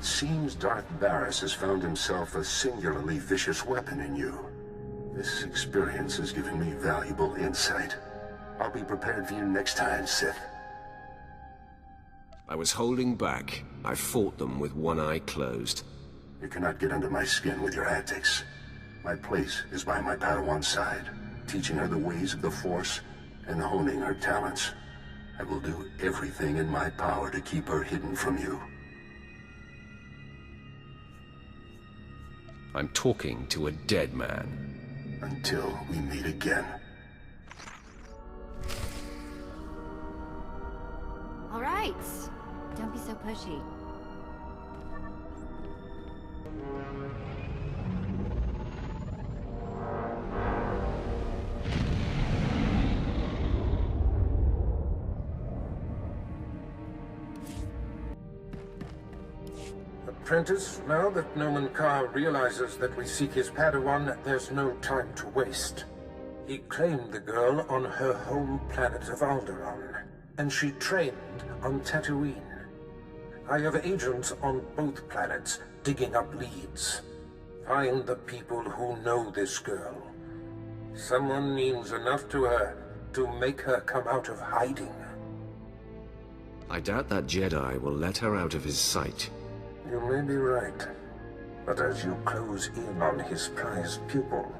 It seems Darth Barris has found himself a singularly vicious weapon in you. This experience has given me valuable insight. I'll be prepared for you next time, Sith. I was holding back. I fought them with one eye closed. You cannot get under my skin with your antics. My place is by my Padawan's side, teaching her the ways of the Force and honing her talents. I will do everything in my power to keep her hidden from you. I'm talking to a dead man. Until we meet again. All right. Don't be so pushy. Apprentice, now that Noman Carr realizes that we seek his Padawan, there's no time to waste. He claimed the girl on her home planet of Alderaan, and she trained on Tatooine. I have agents on both planets digging up leads. Find the people who know this girl. Someone means enough to her to make her come out of hiding. I doubt that Jedi will let her out of his sight. You may be right, but as you close in on his prized pupil,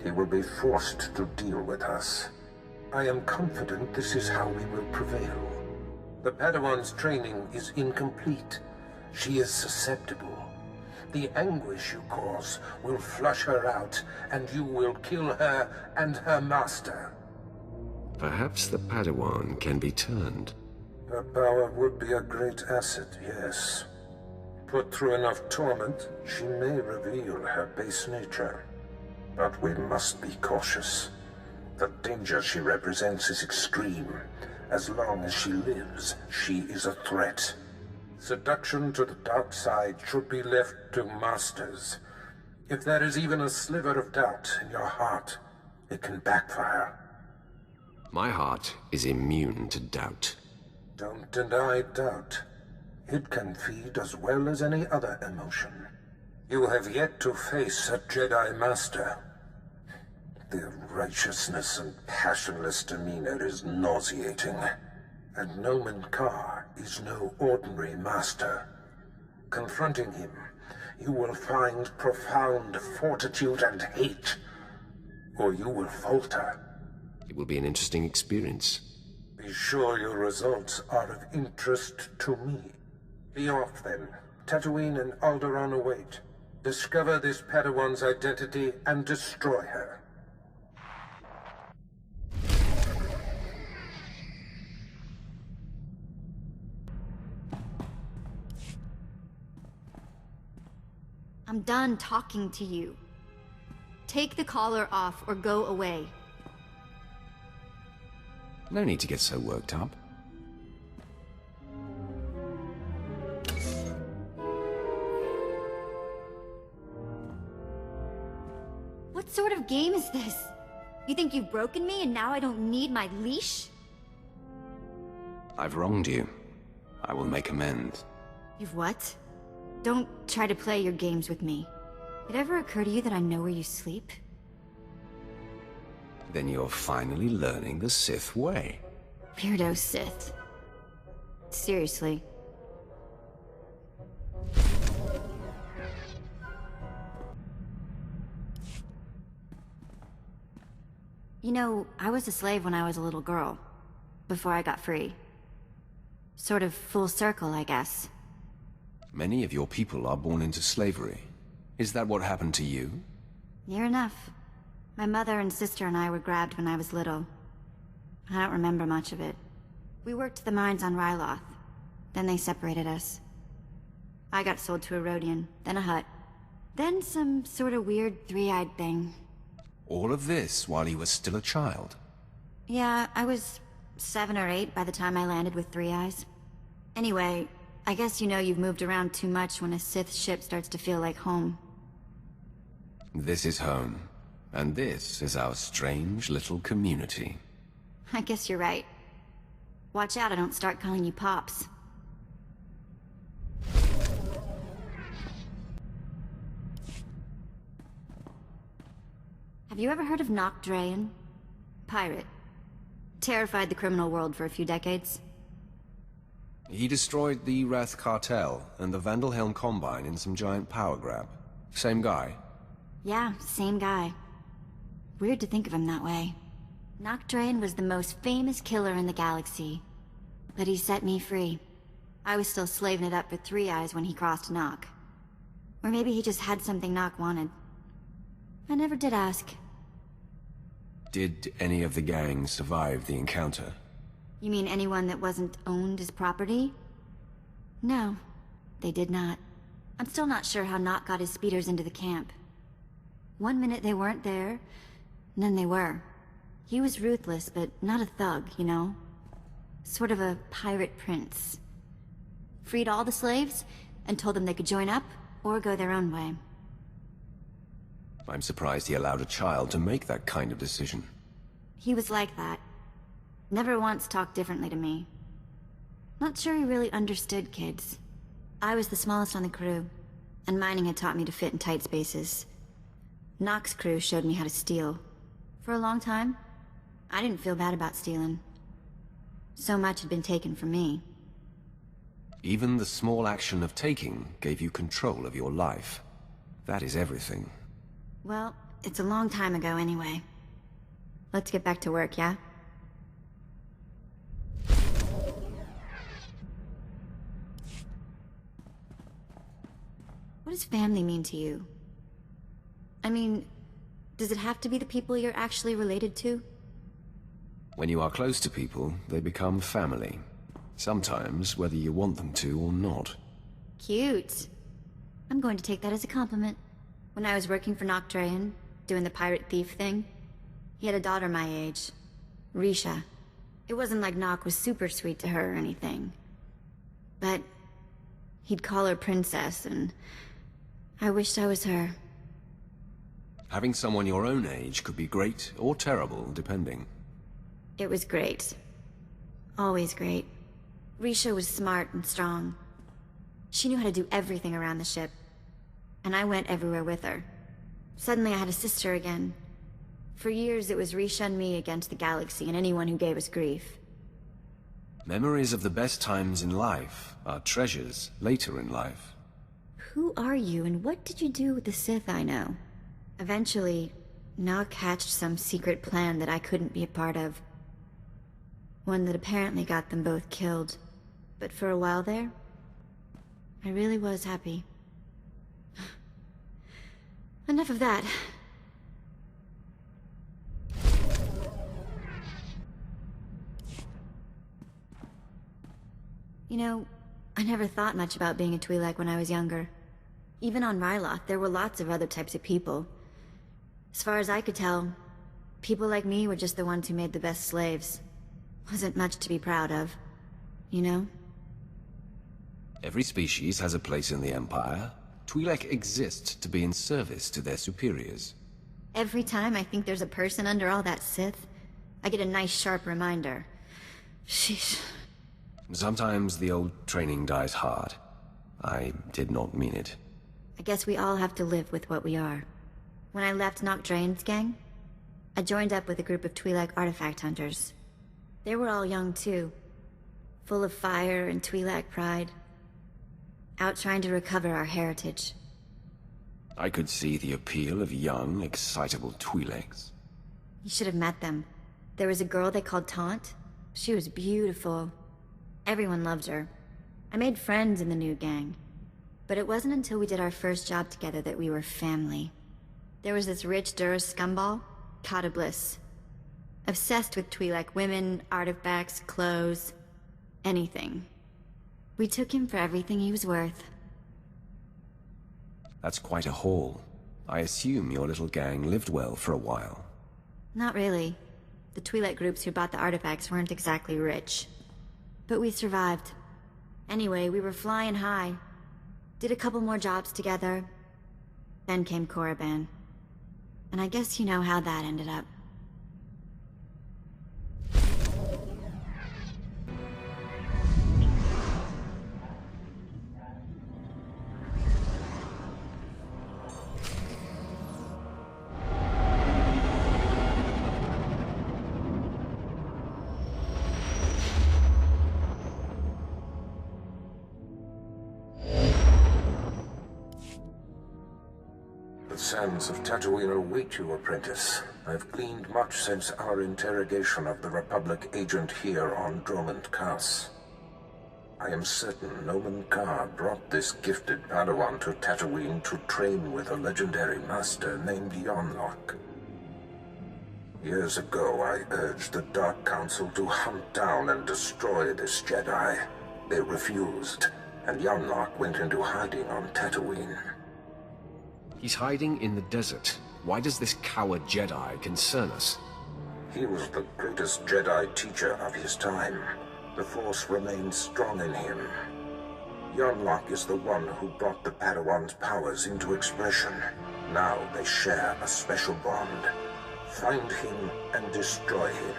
he will be forced to deal with us. I am confident this is how we will prevail. The Padawan's training is incomplete. She is susceptible. The anguish you cause will flush her out, and you will kill her and her master. Perhaps the Padawan can be turned. Her power would be a great asset, yes. Put through enough torment, she may reveal her base nature. But we must be cautious. The danger she represents is extreme. As long as she lives, she is a threat. Seduction to the dark side should be left to masters. If there is even a sliver of doubt in your heart, it can backfire. My heart is immune to doubt. Don't deny doubt. It can feed as well as any other emotion. You have yet to face a Jedi Master. Their righteousness and passionless demeanor is nauseating. And Noman Carr is no ordinary master. Confronting him, you will find profound fortitude and hate. Or you will falter. It will be an interesting experience. Be sure your results are of interest to me. Be off, then. Tatooine and Alderaan await. Discover this Padawan's identity and destroy her. I'm done talking to you. Take the collar off or go away. No need to get so worked up. What sort of game is this? You think you've broken me and now I don't need my leash? I've wronged you. I will make amends. You've what? Don't try to play your games with me. Did it ever occur to you that I know where you sleep? Then you're finally learning the Sith way. Weirdo Sith. Seriously. You know, I was a slave when I was a little girl. Before I got free. Sort of full circle, I guess. Many of your people are born into slavery. Is that what happened to you? Near enough. My mother and sister and I were grabbed when I was little. I don't remember much of it. We worked the mines on Ryloth. Then they separated us. I got sold to a Rodian, then a Hutt. Then some sort of weird three-eyed thing. All of this while you were still a child? Yeah, I was 7 or 8 by the time I landed with 3 eyes. Anyway, I guess you know you've moved around too much when a Sith ship starts to feel like home. This is home. And this is our strange little community. I guess you're right. Watch out I don't start calling you Pops. Have you ever heard of Nock Draen? Pirate. Terrified the criminal world for a few decades. He destroyed the Wrath Cartel and the Vandalhelm Combine in some giant power grab. Same guy? Yeah, same guy. Weird to think of him that way. Nock Draen was the most famous killer in the galaxy. But he set me free. I was still slaving it up for Three Eyes when he crossed Nock. Or maybe he just had something Nock wanted. I never did ask. Did any of the gang survive the encounter? You mean anyone that wasn't owned as property? No, they did not. I'm still not sure how Nock got his speeders into the camp. One minute they weren't there, and then they were. He was ruthless, but not a thug, you know? Sort of a pirate prince. Freed all the slaves, and told them they could join up, or go their own way. I'm surprised he allowed a child to make that kind of decision. He was like that. Never once talked differently to me. Not sure he really understood kids. I was the smallest on the crew, and mining had taught me to fit in tight spaces. Nock's crew showed me how to steal. For a long time, I didn't feel bad about stealing. So much had been taken from me. Even the small action of taking gave you control of your life. That is everything. Well, it's a long time ago anyway. Let's get back to work, yeah? What does family mean to you? I mean, does it have to be the people you're actually related to? When you are close to people, they become family. Sometimes, whether you want them to or not. Cute. I'm going to take that as a compliment. When I was working for Nock Draen, doing the pirate thief thing, he had a daughter my age, Risha. It wasn't like Nock was super sweet to her or anything. But he'd call her princess, and I wished I was her. Having someone your own age could be great or terrible, depending. It was great. Always great. Risha was smart and strong. She knew how to do everything around the ship. And I went everywhere with her. Suddenly I had a sister again. For years it was Risha and me against the galaxy and anyone who gave us grief. Memories of the best times in life are treasures later in life. Who are you and what did you do with the Sith I know? Eventually, Nock hatched some secret plan that I couldn't be a part of. One that apparently got them both killed. But for a while there, I really was happy. Enough of that. You know, I never thought much about being a Twi'lek when I was younger. Even on Ryloth, there were lots of other types of people. As far as I could tell, people like me were just the ones who made the best slaves. Wasn't much to be proud of, you know? Every species has a place in the Empire. Twi'lek exist to be in service to their superiors. Every time I think there's a person under all that Sith, I get a nice sharp reminder. Sheesh. Sometimes the old training dies hard. I did not mean it. I guess we all have to live with what we are. When I left Nock Draen's gang, I joined up with a group of Twi'lek artifact hunters. They were all young too, full of fire and Twi'lek pride. Out trying to recover our heritage. I could see the appeal of young, excitable Twi'leks. You should have met them. There was a girl they called Taunt. She was beautiful. Everyone loved her. I made friends in the new gang. But it wasn't until we did our first job together that we were family. There was this rich Duras scumball, Kata Bliss. Obsessed with Twi'lek women, artifacts, clothes, anything. We took him for everything he was worth. That's quite a haul. I assume your little gang lived well for a while. Not really. The Twi'lek groups who bought the artifacts weren't exactly rich. But we survived. Anyway, we were flying high. Did a couple more jobs together. Then came Korriban. And I guess you know how that ended up. sands of Tatooine await you, apprentice. I've gleaned much since our interrogation of the Republic agent here on Dromund Kaas. I am certain Nomen Ka brought this gifted Padawan to Tatooine to train with a legendary master named Yonlock. Years ago, I urged the Dark Council to hunt down and destroy this Jedi. They refused, and Yonlock went into hiding on Tatooine. He's hiding in the desert. Why does this coward Jedi concern us? He was the greatest Jedi teacher of his time. The Force remains strong in him. Yonlock is the one who brought the Padawan's powers into expression. Now they share a special bond. Find him and destroy him.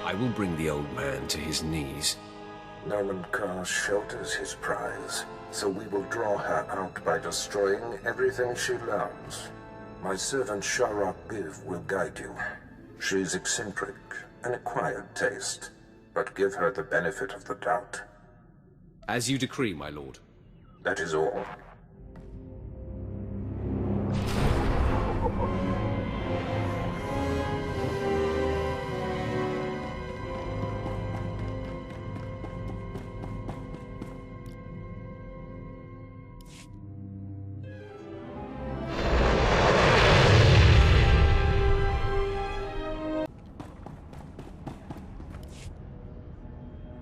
I will bring the old man to his knees. Nomen Ka shelters his prize, so we will draw her out by destroying everything she loves. My servant Sharok Biv will guide you. She's eccentric, an acquired taste, but give her the benefit of the doubt. As you decree, my lord. That is all.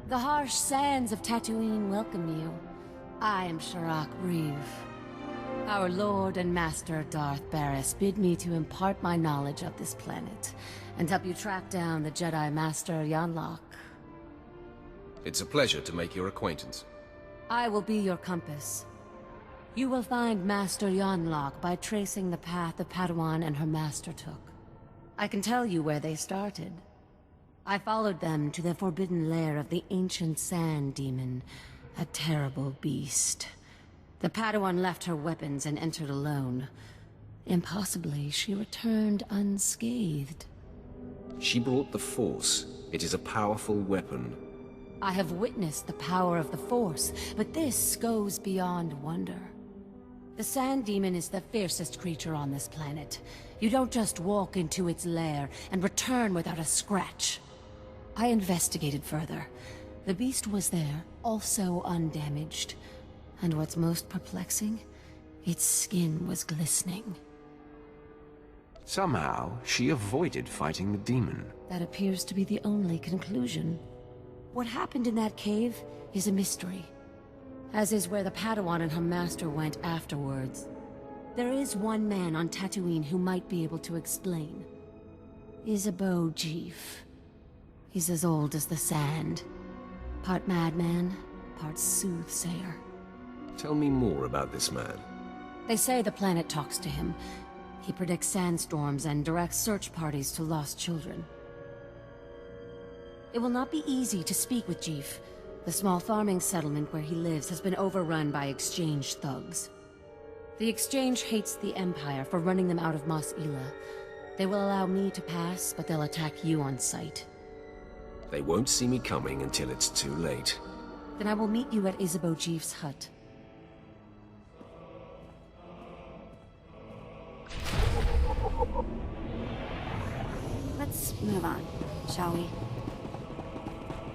The harsh sands of Tatooine welcome you. I am Sharok Reeve. Our Lord and Master Darth Barris bid me to impart my knowledge of this planet, and help you track down the Jedi Master Yonlock. It's a pleasure to make your acquaintance. I will be your compass. You will find Master Yonlock by tracing the path the Padawan and her master took. I can tell you where they started. I followed them to the forbidden lair of the ancient sand demon, a terrible beast. The Padawan left her weapons and entered alone. Impossibly, she returned unscathed. She brought the Force. It is a powerful weapon. I have witnessed the power of the Force, but this goes beyond wonder. The sand demon is the fiercest creature on this planet. You don't just walk into its lair and return without a scratch. I investigated further. The beast was there, also undamaged. And what's most perplexing? Its skin was glistening. Somehow, she avoided fighting the demon. That appears to be the only conclusion. What happened in that cave is a mystery, as is where the Padawan and her master went afterwards. There is one man on Tatooine who might be able to explain. Isabeau Jeef. He's as old as the sand. Part madman, part soothsayer. Tell me more about this man. They say the planet talks to him. He predicts sandstorms and directs search parties to lost children. It will not be easy to speak with Jeef. The small farming settlement where he lives has been overrun by Exchange thugs. The Exchange hates the Empire for running them out of Mos Ela. They will allow me to pass, but they'll attack you on sight. They won't see me coming until it's too late. Then I will meet you at Isabeau Jeef's hut. Let's move on, shall we?